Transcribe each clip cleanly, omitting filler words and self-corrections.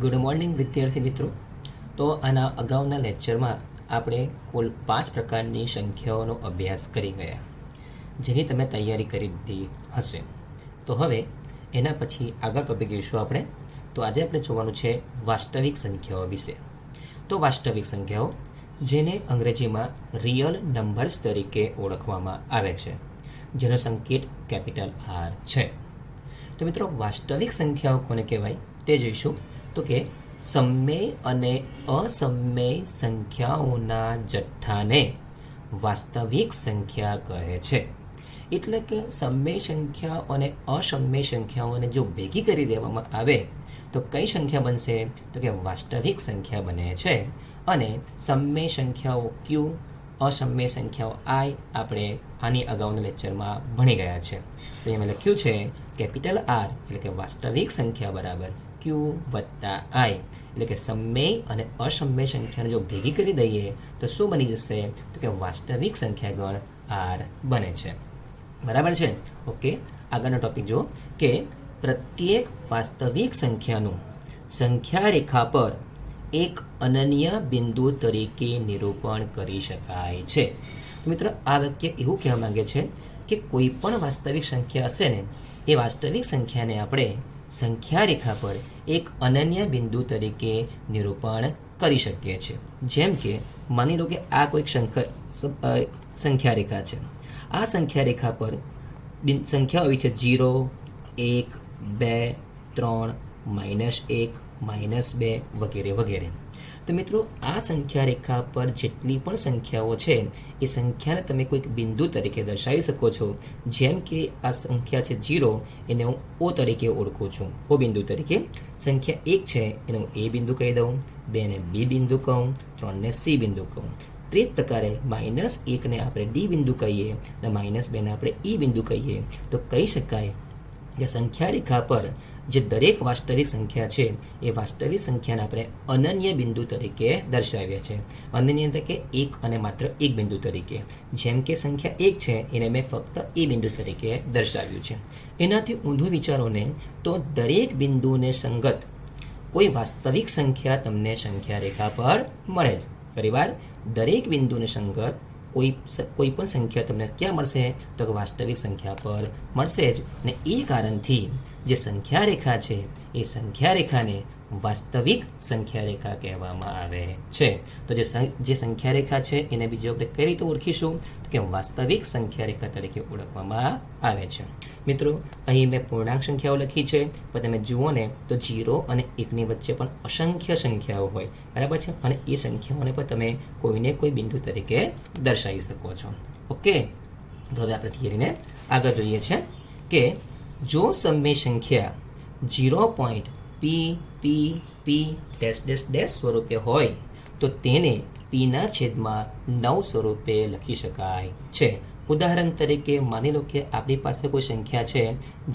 Good morning વિદ્યાર્થી મિત્રો. તો આના અગાઉના લેક્ચરમાં આપણે કુલ 5 પ્રકારની સંખ્યાઓનો અભ્યાસ કરી ગયા, જેની તમે તૈયારી કરી દીધી હશે. તો હવે એના પછી આગળ ટોપિક જોઈશું આપણે. તો આજે આપણે જોવાનું છે વાસ્તવિક સંખ્યાઓ વિશે. તો વાસ્તવિક સંખ્યાઓ, જેને અંગ્રેજીમાં રિયલ નંબર્સ તરીકે ઓળખવામાં આવે છે, જેનો સંકેત કેપિટલ આર છે. તો મિત્રો, વાસ્તવિક સંખ્યાઓ કોને કહેવાય તે જોઈશું. તો કે સમમેય અને અસમમેય સંખ્યાઓના જથ્થાને વાસ્તવિક સંખ્યા કહે છે. એટલે કે સમમેય સંખ્યા અને અસમમેય સંખ્યાઓને જો ભેગી કરી દેવામાં આવે તો કઈ સંખ્યા બનશે? તો કે વાસ્તવિક સંખ્યા બને છે. અને સમમેય સંખ્યાઓ ક્યુ, અસમમેય સંખ્યાઓ આઈ આપણે આની અગાઉના લેક્ચરમાં ભણી ગયા છે. તો એમાં લખ્યું છે કેપિટલ આર એટલે કે વાસ્તવિક સંખ્યા બરાબર ક્યુ વત્તા આઈ, એટલે કે સમમેય અને અસમમેય સંખ્યાને જો ભેગી કરી દઈએ તો શું બની જશે? તો કે વાસ્તવિક સંખ્યા ગણ આર બને છે. બરાબર છે? ઓકે, આગળનો ટોપિક જો કે પ્રત્યેક વાસ્તવિક સંખ્યાનું સંખ્યા રેખા પર એક અનન્ય બિંદુ તરીકે નિરૂપણ કરી શકાય છે. તો મિત્રો, આ વાક્ય એવું કહેવા માંગે છે કે કોઈ પણ વાસ્તવિક સંખ્યા હશે ને, એ વાસ્તવિક સંખ્યાને આપણે સંખ્યા રેખા પર એક અનન્ય બિંદુ તરીકે નિરૂપણ કરી શકીએ છીએ. જેમ કે માની લો કે આ કોઈક સંખ્યા રેખા છે. આ સંખ્યા રેખા પર સંખ્યા આવી છે 0, 1, 2, 3, -1, -2 વગેરે વગેરે. તો મિત્રો, આ સંખ્યા રેખા પર જેટલી પણ સંખ્યાઓ છે એ સંખ્યાને તમે કોઈક બિંદુ તરીકે દર્શાવી શકો છો. જેમ કે આ સંખ્યા છે 0, એને હું ઓ તરીકે ઓળખું છું, ઓ બિંદુ તરીકે. સંખ્યા 1 છે એને હું એ બિંદુ કહી દઉં, 2 ને બી બિંદુ કહું, 3 ને સી બિંદુ કહું. તે જ પ્રકારે -1 ને આપણે ડી બિંદુ કહીએ અને -2 ને આપણે ઈ બિંદુ કહીએ તો કહી શકાય કે સંખ્યા રેખા પર જે દરેક વાસ્તવિક સંખ્યા છે એ વાસ્તવિક સંખ્યાને આપણે અનન્ય બિંદુ તરીકે દર્શાવીએ છીએ. અનન્ય એટલે કે એક અને માત્ર એક બિંદુ તરીકે. જેમ કે સંખ્યા 1 છે એને મેં ફક્ત એ બિંદુ તરીકે દર્શાવ્યું છે. એનાથી ઊંધું વિચારો ને તો દરેક બિંદુને સંગત કોઈ વાસ્તવિક સંખ્યા તમને સંખ્યા રેખા પર મળે જ. ફરીવાર, દરેક બિંદુને સંગત કોઈ પણ સંખ્યા તમને ક્યાં મળશે? તો કે વાસ્તવિક સંખ્યા પર મળશે જ. અને એ કારણથી જે સંખ્યા રેખા છે એ સંખ્યા રેખાને વાસ્તવિક સંખ્યા રેખા કહેવામાં આવે છે. તો જે સંખ્યા રેખા છે એને બીજી આપણે કઈ રીતે ઓળખીશું? તો કે વાસ્તવિક સંખ્યા રેખા તરીકે ઓળખવામાં આવે છે. મિત્રો, અહીં મેં પૂર્ણાંક સંખ્યાઓ લખી છે, પણ તમે જુઓ ને તો 0 અને 1ની વચ્ચે પણ અસંખ્ય સંખ્યાઓ હોય. બરાબર છે? અને એ સંખ્યાઓને પણ તમે કોઈને કોઈ બિંદુ તરીકે દર્શાવી શકો છો. ઓકે, તો હવે આપણે થિયરીને આગળ જોઈએ છે કે જો સમમેય સંખ્યા 0.p સ્વરૂપે હોય તો તેને પીના છેદમાં 9 સ્વરૂપે લખી શકાય છે. ઉદાહરણ તરીકે માની લો કે આપણી પાસે કોઈ સંખ્યા છે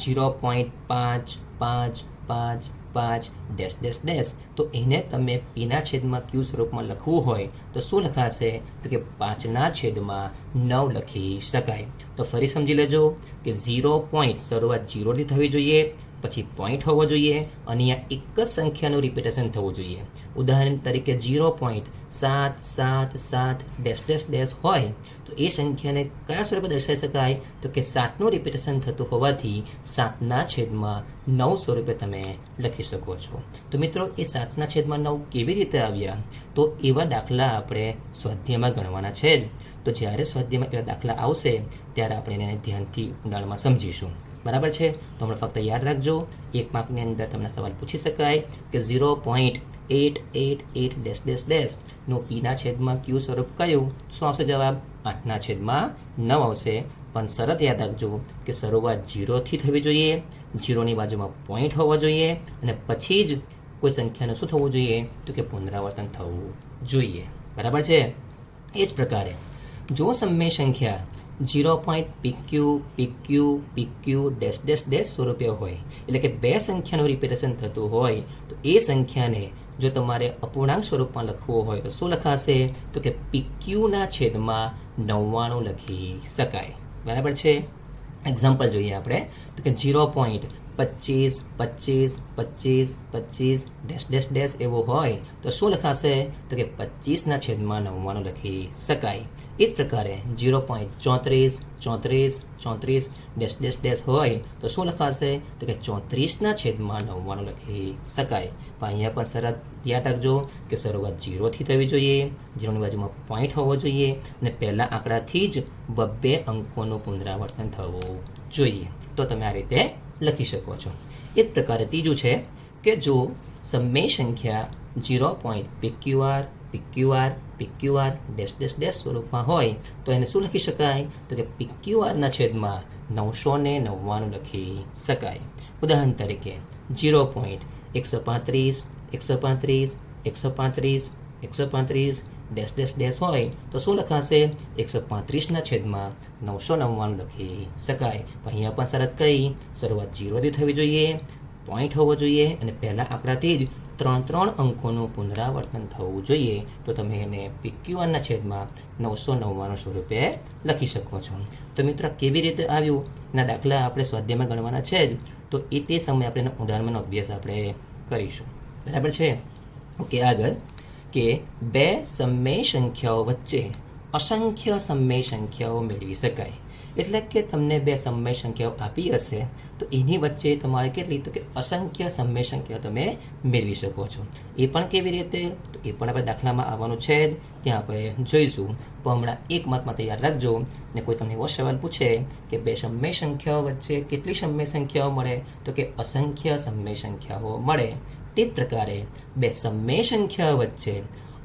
0.5555 તો એને તમે પીના છેદમાં ક્યુ સ્વરૂપમાં લખવું હોય તો શું લખાશે? તો કે 5ના છેદમાં 9 લખી શકાય. તો ફરી સમજી લેજો કે 0 પોઈન્ટ શરૂઆત 0 થી થવી જોઈએ, પછી પોઈન્ટ હોવો જોઈએ અને અહીંયા એક જ સંખ્યાનું રિપીટેશન થવું જોઈએ. ઉદાહરણ તરીકે 0.777 હોય તો એ સંખ્યાને કયા સ્વરૂપે દર્શાવી શકાય? તો કે 7નું રિપીટેશન થતું હોવાથી 7ના છેદમાં 9 સ્વરૂપે તમે લખી શકો છો. તો મિત્રો, એ 7ના છેદમાં 9 કેવી રીતે આવ્યા? તો એવા દાખલા આપણે સ્વાધ્યાયમાં ગણવાના છે જ. તો જ્યારે સ્વાધ્યાયમાં એવા દાખલા આવશે ત્યારે આપણે એને ધ્યાનથી ઊંડાણમાં સમજીશું. બરાબર છે? તો હમણાં ફક્ત યાદ રાખજો, 1 માર્કની અંદર તમને સવાલ પૂછી શકાય કે 0.888 નું પીના છેદમાં ક્યુ સ્વરૂપ કયું? શું આવશે જવાબ? 8ના છેદમાં 9 આવશે. પણ શરત યાદ રાખજો કે શરૂઆત 0 થી થવી જોઈએ, 0ની બાજુમાં પોઈન્ટ હોવો જોઈએ અને પછી જ કોઈ સંખ્યાનું શું થવું જોઈએ? તો કે પુનરાવર્તન થવું જોઈએ. બરાબર છે? એ જ પ્રકારે જો સમમેય સંખ્યા 0.pq સ્વરૂપે હોય, એટલે કે બે સંખ્યાનું રિપીટેશન થતું હોય, તો એ સંખ્યાને જો તમારે અપૂર્ણાંક સ્વરૂપમાં લખવું હોય તો શું લખાશે? તો કે pqના છેદમાં 99 લખી શકાય. બરાબર છે? એક્ઝામ્પલ જોઈએ આપણે. તો કે 25, 25, 25, 25 ડેશ ડેશ ડેશ એવો હોય તો શું લખાશે? તો કે 25/99 લખી શકાય. એ જ પ્રકારે 0.34, 34, 34 ડેશ ડેશ ડેશ હોય તો શું લખાશે? તો કે 34/99 લખી શકાય. પણ અહીંયા પણ શરત યાદ રાખજો કે શરૂઆત 0થી થવી જોઈએ, 0ની બાજુમાં પોઈન્ટ હોવો જોઈએ અને પહેલા આંકડાથી જ 2 અંકોનું પુનરાવર્તન થવું જોઈએ. તો તમે આ રીતે લખી શકો છો. એ જ પ્રકારે ત્રીજું છે કે જો સમય સંખ્યા 0.pqr, pqr, pqr dash dash dash સ્વરૂપમાં હોય તો એને શું લખી શકાય? તો કે pqr/999 લખી શકાય. ઉદાહરણ તરીકે 0.135, 135, 135, 135 ડેશ ડેશ ડેશ હોય તો શું લખાશે? 135/999 લખી શકાય. અહીંયા પણ શરત કઈ? શરૂઆત 0થી થવી જોઈએ, પોઈન્ટ હોવો જોઈએ અને પહેલા આંકડાથી જ 3 અંકોનું પુનરાવર્તન થવું જોઈએ. તો તમે એને pqr/999 સ્વરૂપે લખી શકો છો. તો મિત્રો કેવી રીતે આવ્યું એના દાખલા આપણે સ્વાધ્યાયમાં ગણવાના છે જ. તો એ તે સમયે આપણે એના ઉદાહરણનો અભ્યાસ આપણે કરીશું. બરાબર છે? ઓકે, આગળ કે 2 સમય સંખ્યાઓ વચ્ચે અસંખ્ય સમય સંખ્યાઓ મેળવી શકાય. એટલે કે તમને 2 સમય સંખ્યાઓ આપી હશે તો એની વચ્ચે તમારે કેટલી? તો કે અસંખ્ય સમય સંખ્યાઓ તમે મેળવી શકો છો. એ પણ કેવી રીતે? તો એ પણ આપણે દાખલામાં આવવાનું છે જ, ત્યાં આપણે જોઈશું. પણ હમણાં એક વાત માટે યાદ રાખજો ને કોઈ તમને એવો સવાલ પૂછે કે 2 સમય સંખ્યાઓ વચ્ચે કેટલી સમય સંખ્યાઓ મળે? તો કે અસંખ્ય સમય સંખ્યાઓ મળે. તે જ પ્રકારે 2 સમય સંખ્યાઓ વચ્ચે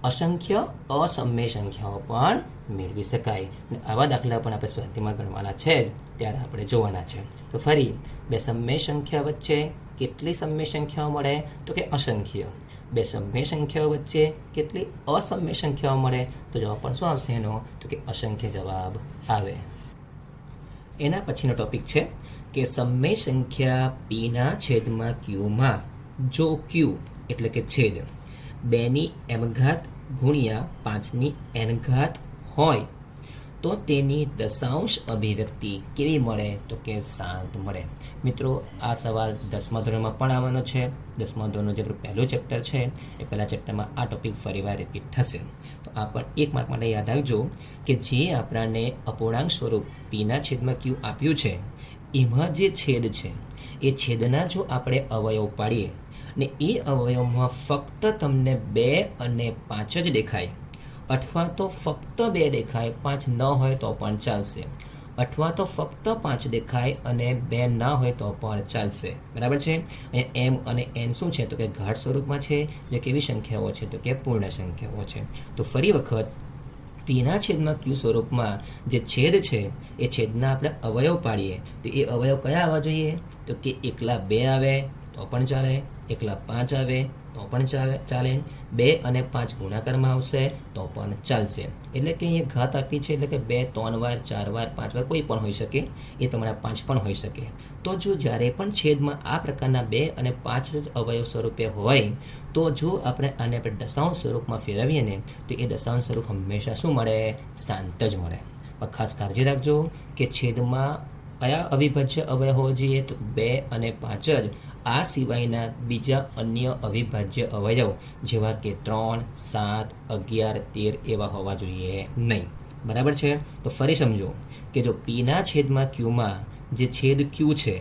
અસંખ્ય અસમય સંખ્યાઓ પણ મેળવી શકાય. અને આવા દાખલા પણ આપણે સ્વાધ્યાયમાં ગણવાના છે જ, ત્યારે આપણે જોવાના છે. તો ફરી 2 સમય સંખ્યા વચ્ચે કેટલી સમય સંખ્યાઓ મળે? તો કે અસંખ્ય. 2 સમય સંખ્યાઓ વચ્ચે કેટલી અસમય સંખ્યાઓ મળે? તો જવાબ પણ શું આવશે એનો? તો કે અસંખ્ય જવાબ આવે. એના પછીનો ટોપિક છે કે સમય સંખ્યા p/qમાં જો q એટલે કે છેદ 2n ગુણ્યા 5n હોય તો તેની દશાંશ અભિવ્યક્તિ કેવી મળે? તો કે શાંત મળે. મિત્રો આ સવાલ 10મા ધોરણમાં પણ આવવાનો છે. 10મા ધોરણનું જે પહેલું ચેપ્ટર છે એ પહેલા ચેપ્ટરમાં આ ટોપિક ફરીવાર રિપીટ થશે. તો આ પણ એક માર્ક માટે યાદ રાખજો કે જે આપણને અપૂર્ણાંક સ્વરૂપ p/q આપ્યું છે એમાં જે છેદ છે એ છેદના જો આપણે અવયવ પાડીએ ને એ અવયવમાં ફક્ત તમને 2 અને 5 જ દેખાય, અથવા તો ફક્ત 2 દેખાય, 5 ન હોય તો પણ ચાલશે, અથવા તો ફક્ત 5 દેખાય અને 2 ના હોય તો પણ ચાલશે. બરાબર છે? અહીંયા m અને n શું છે? તો કે ઘાત સ્વરૂપમાં છે. જે કેવી સંખ્યાઓ છે? તો કે પૂર્ણ સંખ્યાઓ છે. તો ફરી વખત p/q સ્વરૂપમાં જે છેદ છે એ છેદના આપણે અવયવ પાડીએ તો એ અવયવ કયા આવવા જોઈએ? તો કે એકલા 2 આવે તો પણ ચાલે, એકલા 5 આવે તો પણ ચાલે, 2 અને 5 ગુણાકારમાં આવશે તો પણ ચાલશે. એટલે કે અહીંયા ઘાત આપી છે એટલે કે 2 3 વાર, 4 વાર, 5 વાર કોઈ પણ હોઈ શકે. એ પ્રમાણે 5 પણ હોઈ શકે. તો જો જ્યારે પણ છેદમાં આ પ્રકારના 2 અને 5 જ અવયવ સ્વરૂપે હોય તો જો આપણે આને દશાંશ સ્વરૂપમાં ફેરવીએ ને તો એ દશાંશ સ્વરૂપ હંમેશા શું મળે? શાંત જ મળે. પણ ખાસ કાળજી રાખજો કે છેદમાં કયા અવિભાજ્ય અવયવ હોવો જોઈએ? તો 2 અને 5 જ. આ સિવાયના બીજા અન્ય અવિભાજ્ય અવયવ જેવા કે 3, 7, 11, 13 એવા હોવા જોઈએ નહીં. બરાબર છે? તો ફરી સમજો કે જો p/qમાં જે છેદ q છે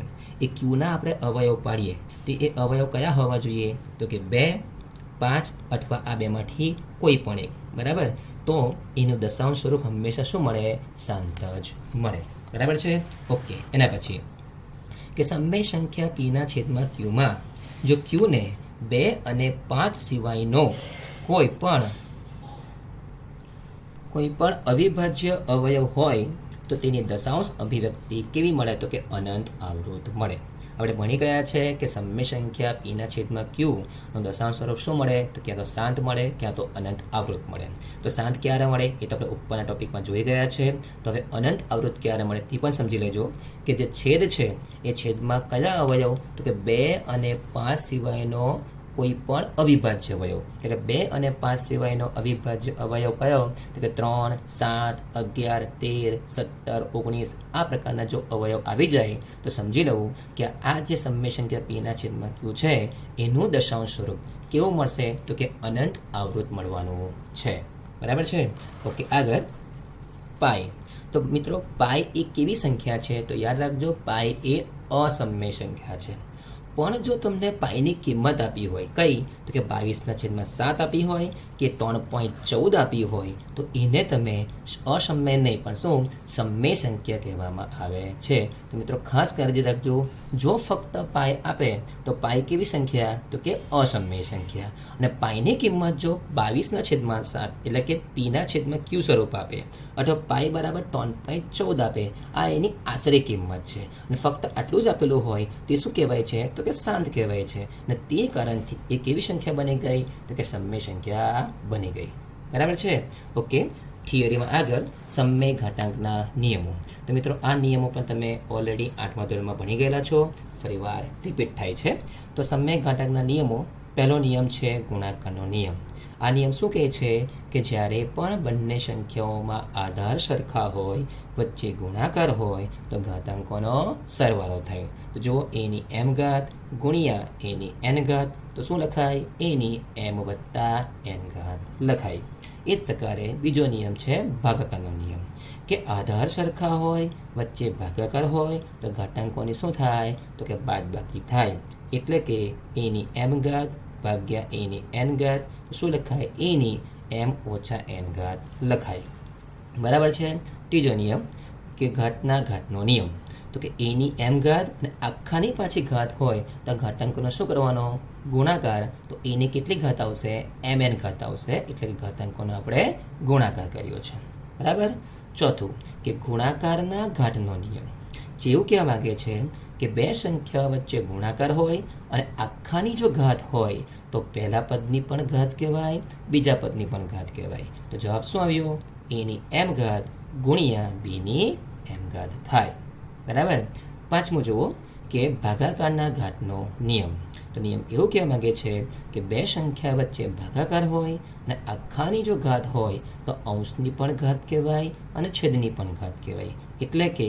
એ qના આપણે અવયવ પાડીએ તો એ અવયવ કયા હોવા જોઈએ? તો કે 2, 5 અથવા આ બેમાંથી કોઈ પણ એક. બરાબર? તો એનું દશાંશ સ્વરૂપ હંમેશા શું મળે? શાંત જ મળે. બરાબર છે? ઓકે. એના પછી કે સમય સંખ્યા p/qમાં જો qને 2 અને 5 સિવાયનો કોઈ પણ અવિભાજ્ય અવયવ હોય તો તેની દશાંશ અભિવ્યક્તિ કેવી મળે? તો કે અનંત આવૃત મળે. આપણે ભણી ગયા છે કે સમય સંખ્યા p/q નું દશાંશ સ્વરૂપ શું મળે? તો ક્યાં તો શાંત મળે, ક્યાં તો અનંત આવૃત મળે. તો શાંત ક્યારે મળે એ તો આપણે ઉપરના ટોપિકમાં જોઈ ગયા છે. તો હવે અનંત આવૃત ક્યારે મળે તે પણ સમજી લેજો કે જે છેદ છે એ છેદમાં કયા અવયવ? તો કે 2 અને 5 સિવાયનો કોઈ પણ અવિભાજ્ય અવયવ, એટલે કે 2 અને 5 સિવાયનો અવિભાજ્ય અવયવ કયો, તો કે 3, 7, 11, 13, 17, 19 આ પ્રકારના જો અવયવ આવી જાય તો સમજી લઉં કે આ જે સમ્મેય સંખ્યા પીના છેદમાં ક્યુ છે એનું દશાંશ સ્વરૂપ કેવું મળશે, તો કે અનંત આવૃત મળવાનું છે. બરાબર છે. ઓકે, આગળ પાઈ. તો મિત્રો પાઈ એ કેવી સંખ્યા છે, તો યાદ રાખજો પાઈ એ અસમ્મેય સંખ્યા છે. પણ જો તમને પાઈની કિંમત આપી હોય કઈ, તો કે 22/7 આપી હોય કે 3.14 આપી હોય તો એને તમે અસમ્મેય નહીં પણ શું સમ્મેય સંખ્યા કહેવામાં આવે છે. તો મિત્રો ખાસ કાળજી રાખજો, જો ફક્ત પાઈ આપે તો પાઈ કેવી સંખ્યા, તો કે અસમ્મેય સંખ્યા. અને પાઈની કિંમત જો 22/7 એટલે કે પીના છેદમાં ક્યુ સ્વરૂપ આપે અથવા પાઈ બરાબર 3.14 આપે, આ એની આશરે કિંમત છે અને ફક્ત આટલું જ આપેલું હોય તે શું કહેવાય છે, તો કે શાંત કહેવાય છે. અને તે કારણથી એ કેવી સંખ્યા બની ગઈ, તો કે સમ્મેય સંખ્યા બની ગઈ. બરાબર છે. ઓકે, થિયરીમાં આગળ સમ્મેય ઘાતાંકના નિયમો. તો મિત્રો આ નિયમો પણ તમે ઓલરેડી 8મા ધોરણમાં ભણી ગયેલા છો, ફરીવાર રિપીટ થાય છે. તો સમ્મેય ઘાતાંકના નિયમો, પહેલો નિયમ છે ગુણાકારનો નિયમ. આ નિયમ શું કહે છે કે જ્યારે પણ બંને સંખ્યાઓમાં આધાર સરખા હોય, વચ્ચે ગુણાકાર હોય તો ઘાતાંકોનો સરવાળો થાય. તો જુઓ એની m ઘાત ગુણ્યા એની n ઘાત, તો શું લખાય, એની m વત્તા n ઘાત લખાય. એ જ પ્રકારે બીજો નિયમ છે ભાગાકારનો નિયમ, કે આધાર સરખા હોય, વચ્ચે ભાગાકાર હોય તો ઘાતાંકોની શું થાય, તો કે બાદબાકી થાય. એટલે કે એની m ઘાત ભાગ્યા એની n ઘાત, શું લખાય, એની m ઓછા n ઘાત લખાય. બરાબર છે. ત્રીજો નિયમ કે ઘાતના ઘાતનો નિયમ. તો કે એની m ઘાત અને આખાની પાછી ઘાત હોય તો ઘાતાંકોનો શું કરવાનો, ગુણાકાર. તો એની કેટલી ઘાત આવશે, mn ઘાત આવશે, એટલે કે ઘાતાંકોનો આપણે ગુણાકાર કર્યો છે. બરાબર. ચોથું કે ગુણાકારના ઘાતનો નિયમ. જેવું કહેવા માંગે છે કે બે સંખ્યા વચ્ચે ગુણાકાર હોય અને આખાની જો ઘાત હોય તો પહેલા પદની પણ ઘાત કહેવાય, બીજા પદની પણ ઘાત કહેવાય. તો જવાબ શું આવ્યો, એની m ઘાત ગુણ્યા બીની m ઘાત થાય. બરાબર. પાંચમું જુઓ કે ભાગાકારના ઘાતનો નિયમ. તો નિયમ એવું કહેવા માંગે છે કે બે સંખ્યા વચ્ચે ભાગાકાર હોય અને આખાની જો ઘાત હોય તો અંશની પણ ઘાત કહેવાય અને છેદની પણ ઘાત કહેવાય. એટલે કે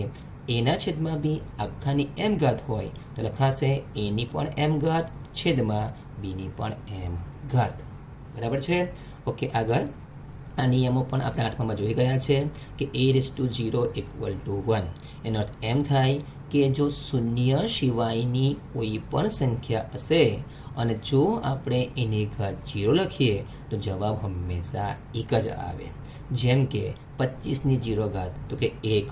એના છેદમાં બી આખાની m ઘાત હોય તો લખાશે એની પણ m ઘાત છેદમાં બીની પણ m ઘાત. બરાબર છે. ઓકે, આગળ આ નિયમો પણ આપણે 8માં જોઈ ગયા છે કે a⁻0 = 1. એનો અર્થ એમ થાય કે જો શૂન્ય સિવાયની કોઈ પણ સંખ્યા હશે અને જો આપણે એની ઘાત 0 લખીએ તો જવાબ હંમેશા એક જ આવે. જેમ કે 25ની 0 ઘાત તો કે 1,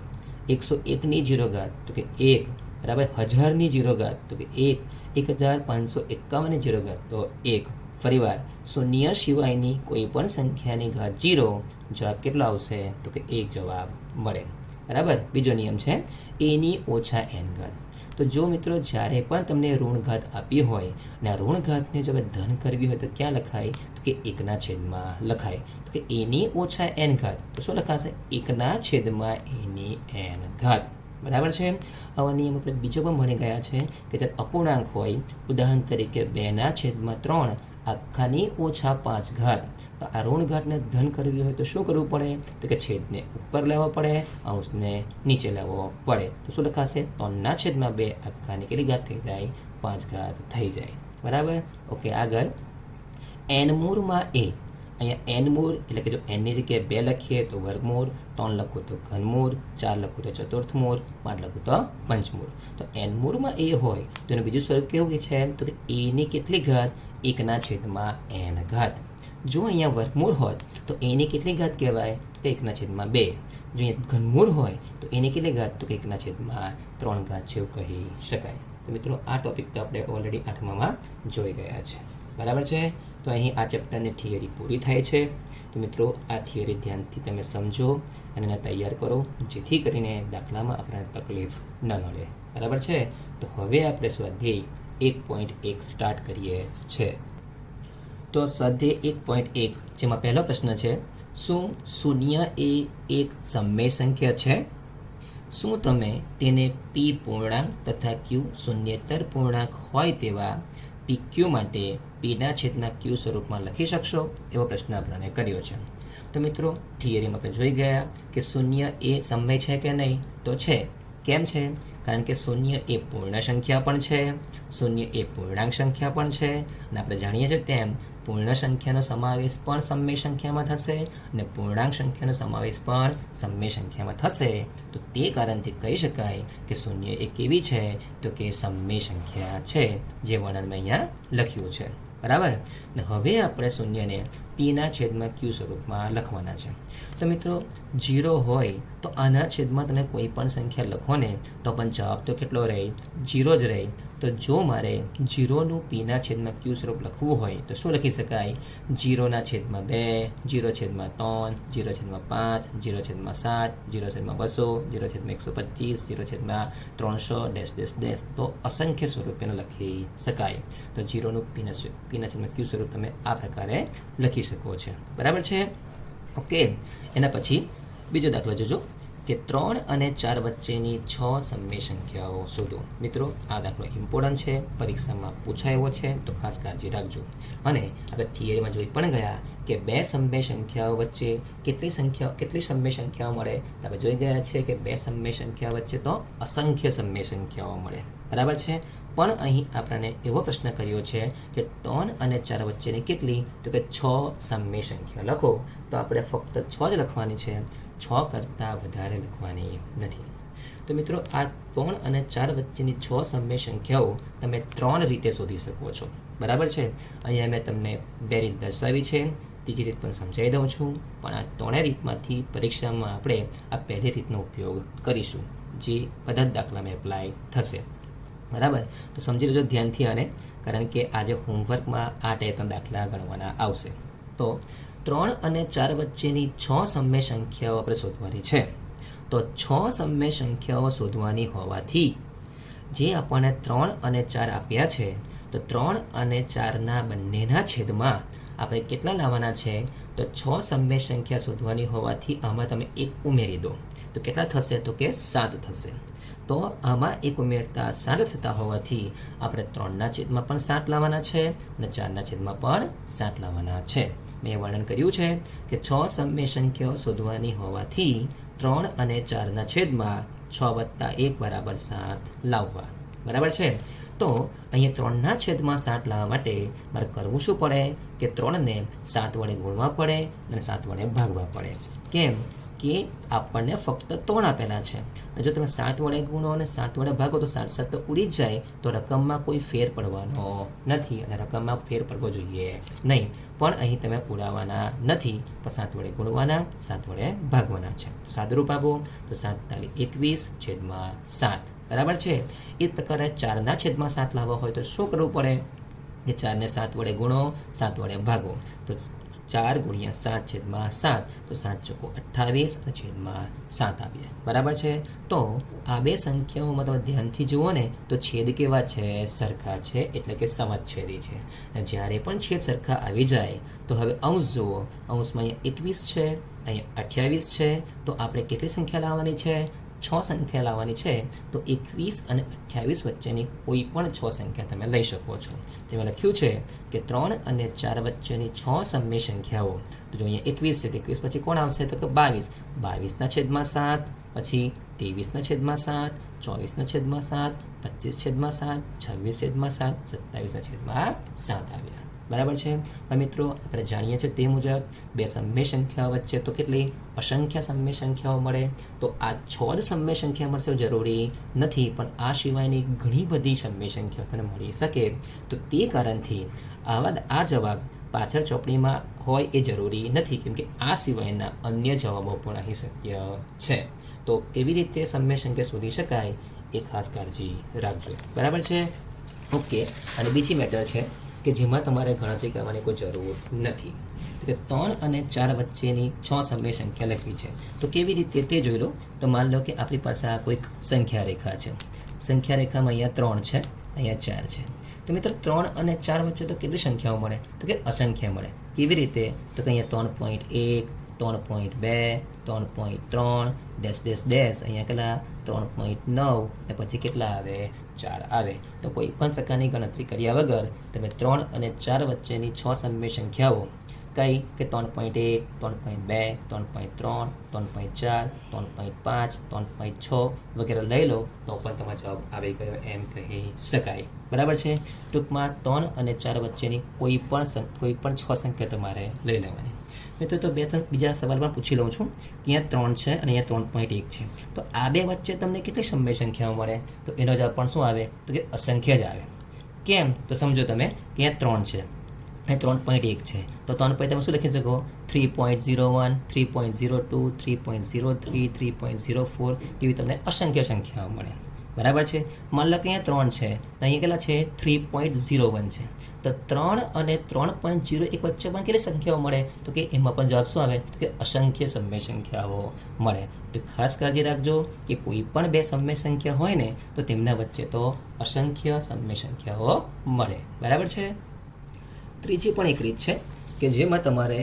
101ની 0 ઘાત તો કે 1, બરાબર, 1000ની 0 ઘાત તો કે 1, 1551ની 0 ઘાત તો 1. ફરીવાર શૂન્ય સિવાયની કોઈ પણ સંખ્યાની ઘાત 0, જવાબ કેટલો આવશે, તો કે 1 જવાબ મળે. બરાબર. બીજો નિયમ છે એની ઓછા n ઘાત. તો જો મિત્રો જ્યારે પણ તમને ઋણ ઘાત આપી હોય અને આ ઋણ ઘાતને જો ધન કરવી હોય તો ક્યાં લખાય, તો કે 1ના છેદમાં લખાય. તો કે એની ઓછા n ઘાત, તો શું લખાશે, 1ના છેદમાં એની n ઘાત. બરાબર છે. આવા નિયમ આપણે બીજો પણ ભણી ગયા છે કે જ્યારે અપૂર્ણાંક હોય, ઉદાહરણ તરીકે 2/3 આખાની ઓછા 5 ઘાત, તો આ ઋણ ઘાતને ધન કરવી હોય તો શું કરવું પડે, તો કે છેદને ઉપર લેવો પડે, અંશને નીચે લેવો પડે. તો શું લખાશે, 3/2 આખાની કેટલી ઘાત થઈ જાય, 5 ઘાત થઈ જાય. બરાબર. ઓકે, આગળ n મૂળમાં a. અહીંયા n મૂળ એટલે કે જો n ની જગ્યાએ 2 લખીએ તો વર્ગમૂળ, 3 લખું તો ઘનમૂળ, 4 લખું તો ચતુર્થ મૂળ, 5 લખું તો પંચમૂળ. તો n મૂળમાં a હોય તો એનું બીજું સ્વરૂપ કેવું છે, તો કે a ની કેટલી ઘાત, 1ના છેદમાં n ઘાત. જો અહીંયા વર્ગમૂળ હોત તો એની કેટલી ઘાત કહેવાય, તો 1ના છેદમાં 2. જો અહીંયા ઘનમૂળ હોય તો એની કેટલી ઘાત, તો કે 1ના છેદમાં 3 ઘાત છે એવું કહી શકાય. તો મિત્રો આ ટોપિક તો આપણે ઓલરેડી 8માં જોઈ ગયા છે. બરાબર છે. તો અહીં આ ચેપ્ટરની થિયરી પૂરી થાય છે. તો મિત્રો આ થિયરી ધ્યાનથી તમે સમજો અને એને તૈયાર કરો, જેથી કરીને દાખલામાં આપણને તકલીફ ન નડે. બરાબર છે. તો હવે આપણે સ્વાધ્યાય 1.1 સ્ટાર્ટ કરીએ છીએ. તો સ્વાધ્યાય 1.1 જેમાં પહેલો પ્રશ્ન છે, શું શૂન્ય એ એક સમ્મેય સંખ્યા છે? શું તમે તેને p પૂર્ણાંક તથા q શૂન્યેતર પૂર્ણાંક હોય તેવા PQ માટે Pના છેદમાં Q સ્વરૂપમાં લખી શકશો? એવો પ્રશ્ન આપણને કર્યો છે. તો મિત્રો થિયરીમાં આપણે જોઈ ગયા કે શૂન્ય એ સમય છે કે નહીં? તો છે. કેમ છે? કારણ કે શૂન્ય એ પૂર્ણ સંખ્યા પણ છે, શૂન્ય એ પૂર્ણાંક સંખ્યા પણ છે, અને આપણે જાણીએ છીએ તેમ પૂર્ણ સંખ્યાનો સમાવેશ પણ સમય સંખ્યામાં થશે અને પૂર્ણાંક સંખ્યાનો સમાવેશ પણ સમય સંખ્યામાં થશે. તો તે કારણથી કહી શકાય કે શૂન્ય એ કેવી છે? તો કે સમય સંખ્યા છે, જે વર્ણન મેં અહીંયા લખ્યું છે. બરાબર. ને હવે આપણે શૂન્યને Pના છેદમાં Q સ્વરૂપમાં લખવાના છે. તો મિત્રો 0 હોય તો આના છેદમાં તમે કોઈ પણ સંખ્યા લખો ને તો પણ જવાબ તો કેટલો રહે? 0 જ રહે. તો જો મારે 0નું Pના છેદમાં Q સ્વરૂપ લખવું હોય તો શું લખી શકાય? 0ના છેદમાં 2, 0 છેદમાં 3, 0 છેદમાં 5, 0 છેદમાં 7, 0 છેદમાં 200, 0 છેદમાં 125, 0 છેદમાં 300 ડેશ ડેશ ડેશ. તો અસંખ્ય સ્વરૂપે લખી શકાય. તો 0નું Pના છેદમાં Q સ્વરૂપ તમે આ પ્રકારે લખી શકો છો. બરાબર છે? ઓકે. એના પછી બીજો દાખલો જોજો કે 3 અને 4 વચ્ચેની 6 સમય સંખ્યાઓ શોધો. મિત્રો આ દાખલો ઇમ્પોર્ટન્ટ છે, પરીક્ષામાં પૂછાયો છે, તો ખાસ કાળજી રાખજો. અને આપણે થિયરીમાં જોઈ પણ ગયા કે બે સમય સંખ્યાઓ વચ્ચે કેટલી સમય સંખ્યાઓ મળે? તો આપણે જોઈ ગયા છે કે બે સમય સંખ્યા વચ્ચે તો અસંખ્ય સમય સંખ્યાઓ મળે. બરાબર છે? પણ અહીં આપણને એવો પ્રશ્ન કર્યો છે કે 3 અને 4 વચ્ચેની કેટલી? તો કે 6 સમય સંખ્યા લખો. તો આપણે ફક્ત 6 જ લખવાની છે, 6 કરતાં વધારે લખવાની નથી. તો મિત્રો આ 3 અને 4 વચ્ચેની 6 સમય સંખ્યાઓ તમે 3 રીતે શોધી શકો છો. બરાબર છે? અહીંયા મેં તમને 2 રીત દર્શાવી છે, ત્રીજી રીત પણ સમજાવી દઉં છું. પણ આ 3 રીતમાંથી પરીક્ષામાં આપણે આ પહેલી રીતનો ઉપયોગ કરીશું, જે બધા જ દાખલામાં એપ્લાય થશે. બરાબર? તો સમજી લેજો ધ્યાનથી આને, કારણ કે આજે હોમવર્કમાં આ ટાઈપના દાખલા ગણવાના આવશે. તો 3 અને 4 વચ્ચેની 6 સમય સંખ્યાઓ આપણે શોધવાની છે. તો 6 સમય સંખ્યાઓ શોધવાની હોવાથી જે આપણને 3 અને 4 આપ્યા છે, તો 3 અને 4ના બંનેના છેદમાં આપણે કેટલા લાવવાના છે? તો 6 સમય સંખ્યા શોધવાની હોવાથી આમાં તમે 1 ઉમેરી દો. તો કેટલા થશે? તો કે 7 થશે. તો આમાં 1 ઉમેરતા 7 થતા હોવાથી આપણે 3ના છેદમાં પણ 7 લાવવાના છે અને 4ના છેદમાં પણ 7 લાવવાના છે. મેં વર્ણન કર્યું છે કે 6 સમય સંખ્યાઓ શોધવાની હોવાથી 3 અને 4ના છેદમાં 6 + 1 = 7 લાવવા. બરાબર છે? તો અહીંયા 3ના છેદમાં 7 લાવવા માટે મારે કરવું શું પડે? કે 3ને 7 વડે ગુણવા પડે અને 7 વડે ભાગવા પડે. કેમ? કે આપણને ફક્ત 3 આપેલા છે. અને જો તમે 7 વડે ગુણો અને 7 વડે ભાગો તો 7 7 તો ઉડી જ જાય, તો રકમમાં કોઈ ફેર પડવાનો નથી, અને રકમમાં ફેર પડવો જોઈએ નહીં. પણ અહીં તમે ઉડાવવાના નથી, પણ 7 વડે ગુણવાના, 7 વડે ભાગવાના છે. તો સાદુરૂપ આપો તો 7 × 21/7. બરાબર છે? એ પ્રકારે 4ના છેદમાં 7 લાવવા હોય તો શું કરવું પડે? કે 4ને 7 વડે ગુણો, 7 વડે ભાગો. તો 4 × 7/7, તો 7 × 28 અને છેદમાં 7 આવે. બરાબર છે? તો આ બે સંખ્યાઓમાં તમે ધ્યાનથી જુઓ ને તો છેદ કેવા છે? સરખા છે, એટલે કે સમછેદી છે. અને જ્યારે પણ છેદ સરખા આવી જાય તો હવે અંશ જુઓ. અંશમાં અહીંયા 21 છે, અહીંયા 28 છે. તો આપણે કેટલી સંખ્યા લાવવાની છે? 6 સંખ્યા લાવવાની છે. તો 21 અને 28 વચ્ચેની કોઈ પણ 6 સંખ્યા તમે લઈ શકો છો. તેમાં લખ્યું છે કે 3 અને 4 વચ્ચેની 6 સમય સંખ્યાઓ. તો જો અહીંયા 21 છે, 21 પછી કોણ આવશે? તો કે 22. 22ના છેદમાં 7, પછી 23ના છેદમાં 7, 24ના છેદમાં 7, 25 છેદમાં 7, 26 છેદમાં 7, 27ના છેદમાં 7 આવ્યા. બરાબર છે? મિત્રો આપણે જાણીએ છીએ તે મુજબ બે સમય સંખ્યાઓ વચ્ચે તો કેટલી અસંખ્ય સમય સંખ્યાઓ મળે. તો આ 6 જ સમય સંખ્યા મળશે જરૂરી નથી, પણ આ સિવાયની ઘણી બધી સમય સંખ્યાઓ તમને મળી શકે. તો તે કારણથી આ જવાબ પાછળ ચોપડીમાં હોય એ જરૂરી નથી, કેમ કે આ સિવાયના અન્ય જવાબો પણ અહીં શક્ય છે. તો કેવી રીતે સમય સંખ્યા શોધી શકાય એ ખાસ કાળજી રાખજો. બરાબર છે? ઓકે. અને બીજી મેટર છે કે જેમાં તમારે ગણતરી કરવાની કોઈ જરૂર નથી. કે 3 અને 4 વચ્ચેની 6 સમય સંખ્યા લખવી છે. તો કેવી રીતે તે જોઈ લો. તો માન લો કે આપણી પાસે આ કોઈક સંખ્યા રેખા છે. સંખ્યા રેખામાં અહીંયા 3 છે, અહીંયા 4 છે. તો મિત્રો 3 અને 4 વચ્ચે તો કેટલી સંખ્યાઓ મળે? તો કે અસંખ્ય મળે. કેવી રીતે? તો કે અહીંયા 3.1, 3.2, 3.3 ડેશ ડેશ ડેશ, અહીંયા કેટલા 3.9 ને પછી કેટલા આવે 4 આવે. તો કોઈ પણ પ્રકારની ગણતરી કર્યા વગર તમે 3 અને 4 વચ્ચેની 6 સમય સંખ્યાઓ કઈ કે 3.1, 3.2, 3.3, 3.4, 3.5, 3.6 વગેરે લઈ લો તો પણ તમારો જવાબ આવી ગયો એમ કહી શકાય. બરાબર છે. ટૂંકમાં 3 અને 4 વચ્ચેની કોઈ પણ 6 સંખ્યા તમારે લઈ લેવાની. મિત્રો તો બે ત્રણ બીજા સવાલ પણ પૂછી લઉં છું કે અહીંયા 3 છે અને અહીંયા 3.1 છે. તો આ બે વચ્ચે તમને કેટલી સમય સંખ્યાઓ મળે? તો એનો જવાબ પણ શું આવે? તો કે અસંખ્ય જ આવે. કેમ? તો સમજો તમે કે અહીંયા 3 છે અને 3.1 છે. તો 3 પછી તમે શું લખી શકો? 3.01, 3.02, 3.03, 3.04 જેવી તમને અસંખ્ય સંખ્યાઓ મળે. બરાબર છે. માન લો કે અહીંયા 3 છે અને અહીંયા કેટલા છે? 3.01 છે. તો 3 અને 3.01 વચ્ચે પણ કેટલી સંખ્યાઓ મળે? તો કે એમાં પણ જવાબ શું આવે? તો કે અસંખ્ય સમય સંખ્યાઓ મળે. તો ખાસ કાળજી રાખજો કે કોઈ પણ બે સમય સંખ્યા હોય ને તો તેમના વચ્ચે તો અસંખ્ય સમય સંખ્યાઓ મળે. બરાબર છે. ત્રીજી પણ એક રીત છે કે જેમાં તમારે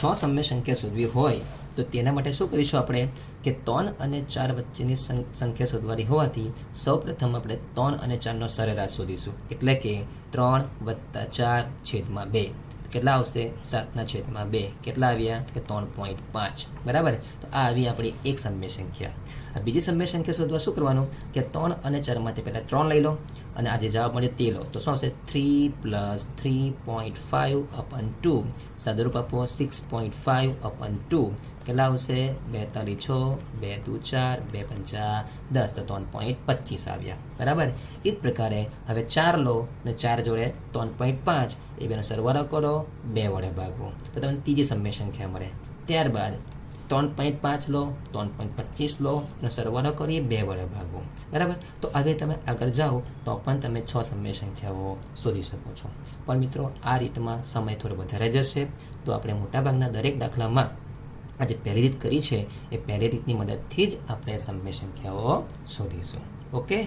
6 સમય સંખ્યા શોધવી હોય તો તેના માટે શું કરીશું આપણે કે 3 અને 4 વચ્ચેની સંખ્યા શોધવાની હોવાથી સૌપ્રથમ આપણે 3 અને 4નો સરેરાશ શોધીશું. એટલે કે 3 + 4 છેદમાં 2 કેટલા આવશે? 7/2. કેટલા આવ્યા? કે 3.5. બરાબર. તો આ આવી આપણી એક સમય સંખ્યા. આ બીજી સમય સંખ્યા શોધવા શું કરવાનું કે 3 અને 4માંથી પહેલાં 3 લઈ લો અને આ જે જવાબ મળ્યો તે લો. તો શું આવશે? 3 + 3.5/2. સાદુરૂપ આપો 6.5/2. કેટલા આવશે? 42 6, 2 × 4, 2 × 5 10. તો 3.25 આવ્યા. બરાબર. એ જ પ્રકારે હવે 4 લો અને 4 જોડે 3.5 એ બેનો સરવાળો કરો, 2 વડે ભાગો તો તમને ત્રીજી સમય સંખ્યા મળે. ત્યારબાદ 3.5 લો, 3.25 લો એનો સરવાળો કરી 2 વડે ભાગો. બરાબર. તો હવે તમે આગળ જાઓ તો પણ તમે 6 સમય સંખ્યાઓ શોધી શકો છો. પણ મિત્રો આ રીતમાં સમય થોડો વધારે જશે. તો આપણે મોટાભાગના દરેક દાખલામાં આ જે પહેલી રીત કરી છે એ પહેલી રીતની મદદથી જ આપણે સમય સંખ્યાઓ શોધીશું. ઓકે.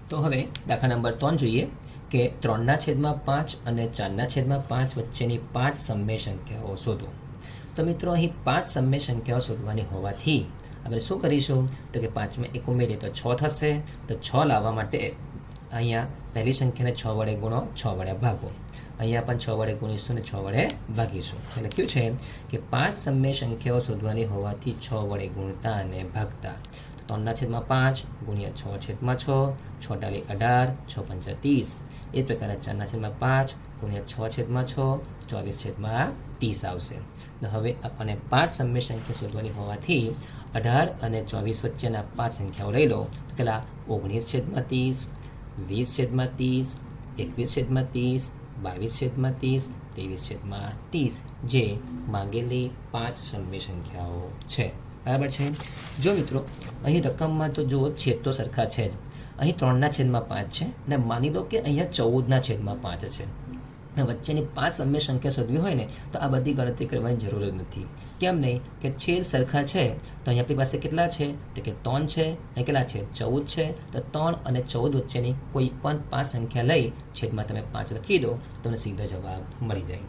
તો હવે દાખલા નંબર 3 જોઈએ કે 3/5 અને 4/5 વચ્ચેની 5 સમય સંખ્યાઓ શોધો. તો મિત્રો અહીં 5 સમય સંખ્યાઓ શોધવાની હોવાથી આપણે શું કરીશું તો કે 5માં 1 ઉમેરીએ તો 6 થશે. તો 6 લાવવા માટે અહીંયા પહેલી સંખ્યાને 6 વડે ગુણો, 6 વડે ભાગો. અહીંયા પણ 6 વડે ગુણીશું અને 6 વડે ભાગીશું. એટલે લખ્યું છે કે 5 સમય સંખ્યાઓ શોધવાની હોવાથી 6 વડે ગુણતા અને ભાગતા. 3/5 ગુણ્યા 6/6, 6 × 18, 6 × 30. એ જ પ્રકારે 4/5 ગુણ્યા 6/6, 24/30 આવશે. તો હવે આપણને 5 સમય સંખ્યા શોધવાની હોવાથી 18 અને 24 વચ્ચેના 5 સંખ્યાઓ લઈ લો તો કેટલા? 19/30, 20/30, 21/30, 22/30, 23/30 જે માંગેલી 5 સમય સંખ્યાઓ છે. બરાબર છે. જો મિત્રો અહીં રકમમાં તો જુઓ છેદ તો સરખા છે જ. અહીં 3/5 છે અને માની લો કે અહીંયા 14/5 છે. અને વચ્ચેની 5 સમય સંખ્યા શોધવી હોય ને તો આ બધી ગણતરી કરવાની જરૂર જ નથી. કેમ નહીં? કે છેદ સરખા છે તો અહીં આપણી પાસે કેટલા છે તો કે 3 છે અને કેટલા છે 14 છે. તો 3 અને 14 વચ્ચેની કોઈ પણ 5 સંખ્યા લઈ છેદમાં તમે 5 લખી દો તમને સીધો જવાબ મળી જાય.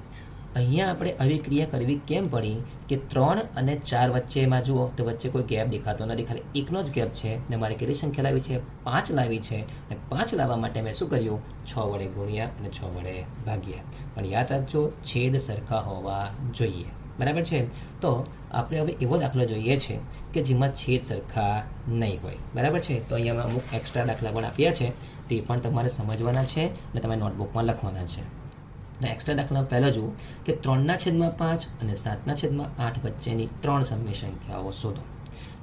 અહીંયા આપણે આવી ક્રિયા કરવી કેમ પડી કે 3 અને 4 વચ્ચેમાં જુઓ તો વચ્ચે કોઈ ગેપ દેખાતો નથી, ખાલી એકનો જ ગેપ છે ને મારે કેટલી સંખ્યા લાવી છે? 5 લાવી છે. અને 5 લાવવા માટે મેં શું કર્યું? 6 વડે ગુણ્યા અને 6 વડે ભાગ્યા. પણ યાદ રાખજો છેદ સરખા હોવા જોઈએ. બરાબર છે. તો આપણે હવે એવો દાખલો જોઈએ છે કે જેમાં છેદ સરખા નહીં હોય. બરાબર છે. તો અહીંયા અમુક એક્સ્ટ્રા દાખલા પણ આપ્યા છે તે પણ તમારે સમજવાના છે અને તમારે નોટબુકમાં લખવાના છે. એક્સ્ટ્રા દાખલા પહેલો જુઓ કે 3/5 અને 7/8 વચ્ચેની 3 સમય સંખ્યાઓ શોધો.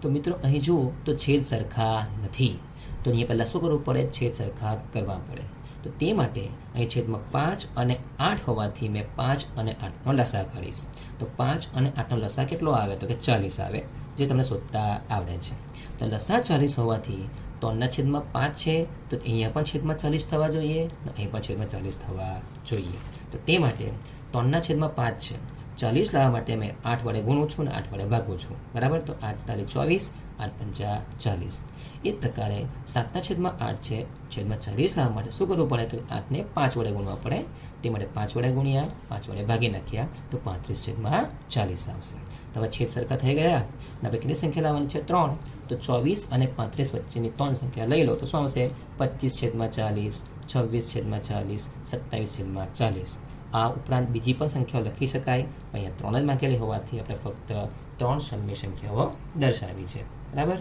તો મિત્રો અહીં જુઓ તો છેદ સરખા નથી. તો અહીંયા પહેલાં શું કરવું પડે? છેદ સરખા કરવા પડે. તો તે માટે અહીં છેદમાં 5 અને 8 હોવાથી મેં 5 અને 8નો લસા કાઢીશ. તો 5 અને 8નો લસા કેટલો આવે? તો કે 40 આવે, જે તમને શોધતા આવડે છે. તો લસા 40 હોવાથી 3/5 છે તો અહીંયા પણ છેદમાં 40 થવા જોઈએ અને અહીં પણ છેદમાં 40 થવા જોઈએ. તો તે માટે 3/5 છે 40 લાવવા માટે મેં 8 વડે ગુણું છું અને 8 વડે ભાગું છું. બરાબર. તો 8 × 24, 8 પંચા 40. એ જ પ્રકારે 7/8 છે, છેદમાં 40 લાવવા માટે શું કરવું પડે? તો 8ને 5 વડે ગુણવા પડે. તે માટે 5 વડે ગુણ્યા 5 વડે ભાગી નાખ્યા તો 35/40 આવશે. તો હવે છેદ સરખા થઈ ગયા. અને આપણે કેટલી સંખ્યા લાવવાની છે? 3. તો 24 અને 35 વચ્ચેની 3 સંખ્યા લઈ લો તો શું આવશે? 25/40, 26/40, 27/40. આ ઉપરાંત બીજી પણ સંખ્યાઓ લખી શકાય. અહીંયા 3 જ માંગેલી હોવાથી આપણે ફક્ત 3 સમય સંખ્યાઓ દર્શાવી છે. બરાબર.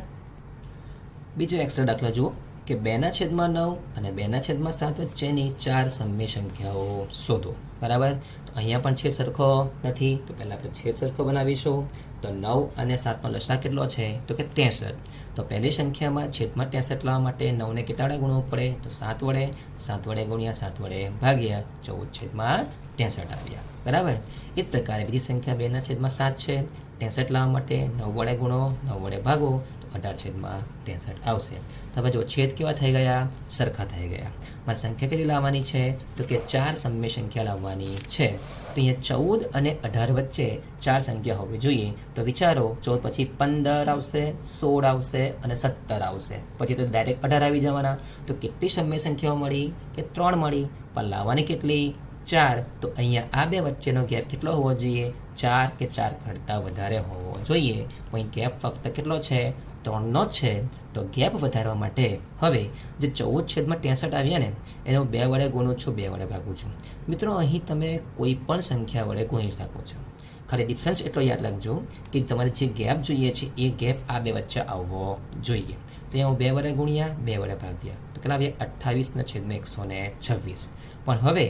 બીજો એક્સ્ટ્રા દાખલો જુઓ કે 2/9 અને 2/7 વચ્ચેની 4 સમય સંખ્યાઓ શોધો. બરાબર. તો અહીંયા પણ છેદ સરખો નથી, તો પહેલાં આપણે છેદ સરખો બનાવીશું. તો 9 અને 7નો લસા કેટલો છે? તો કે 63. તો પહેલી સંખ્યામાં છેદમાં 63 લાવવા માટે 9ને કેટલા વડે ગુણવું પડે? તો 7 વડે. 7 વડે ગુણ્યા 7 વડે ભાગ્યા 14/63 આવ્યા. બરાબર. એ જ પ્રકારે બીજી સંખ્યા 2/7 છે. 63 લાવવા માટે 9 વડે ગુણો, 9 વડે ભાગો તો 18/63 આવશે. તો હવે જો છેદ કેવા થઈ ગયા? સરખા થઈ ગયા. મારે સંખ્યા કેટલી લાવવાની છે? તો કે 4 સમય સંખ્યા લાવવાની છે. તો અહીંયા 14 અને 18 વચ્ચે 4 સંખ્યા હોવી જોઈએ. તો વિચારો, 14 પછી 15 આવશે, 16 આવશે અને 17 આવશે. પછી તો ડાયરેક્ટ 18 આવી જવાના. તો કેટલી સમય સંખ્યાઓ મળી? કે 3 મળી. પણ લાવવાની કેટલી? 4. તો અહીંયા આ બે વચ્ચેનો ગેપ કેટલો હોવો જોઈએ? 4 કે 4 કરતાં વધારે હોવો જોઈએ. અહીં ગેપ ફક્ત કેટલો છે? 3નો છે. તો ગેપ વધારવા માટે હવે જે 14/63 આવ્યા ને એને હું 2 વડે ગુણું છું, 2 વડે ભાગું છું. મિત્રો, અહીં તમે કોઈ પણ સંખ્યા વડે ગુણી શકો છો. ખાલી ડિફરન્સ એટલો યાદ રાખજો કે તમારે જે ગેપ જોઈએ છે એ ગેપ આ બે વચ્ચે આવવો જોઈએ. તો અહીંયા હું 2 વડે ગુણ્યા, 2 વડે ભાગ્યા તો કેટલા આવ્યા? 28/126. પણ હવે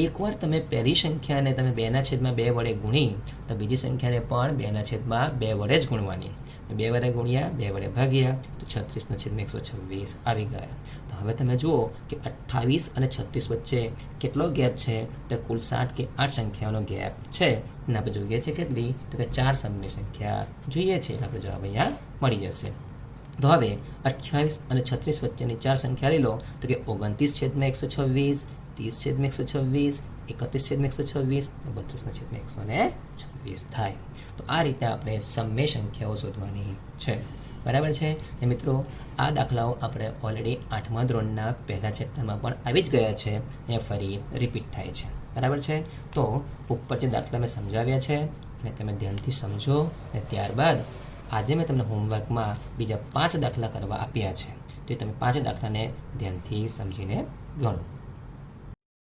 એકવાર તમે પહેલી સંખ્યાને તમે 2/2 વડે ગુણી તો બીજી સંખ્યાને પણ 2/2 વડે જ ગુણવાની. તો 2 વડે ગુણ્યા, 2 વડે ભાગ્યા તો 36/126 આવી ગયા. તો હવે તમે જુઓ કે 28 અને 36 વચ્ચે કેટલો ગેપ છે? તો કુલ 7 કે 8 સંખ્યાઓનો ગેપ છે. અને આપણે જોઈએ છે કેટલી? તો કે 4 સમય સંખ્યા જોઈએ છે. આપણે જવાબ અહીંયા મળી જશે. તો હવે 28 અને 36 વચ્ચેની 4 સંખ્યા લઈ લો તો કે 29/126, 30/126, 31/126, 32/126 થાય. તો આ રીતે આપણે સમય સંખ્યાઓ શોધવાની છે. બરાબર છે ને મિત્રો? આ દાખલાઓ આપણે ઓલરેડી 8મા ધોરણના પહેલા ચેપ્ટરમાં પણ આવી જ ગયા છે અને ફરી રિપીટ થાય છે. બરાબર છે? તો ઉપર જે દાખલા મેં સમજાવ્યા છે અને તમે ધ્યાનથી સમજો અને ત્યારબાદ આજે મેં તમને હોમવર્કમાં બીજા 5 દાખલા કરવા આપ્યા છે. તો તમે 5 દાખલાને ધ્યાનથી સમજીને ગણો.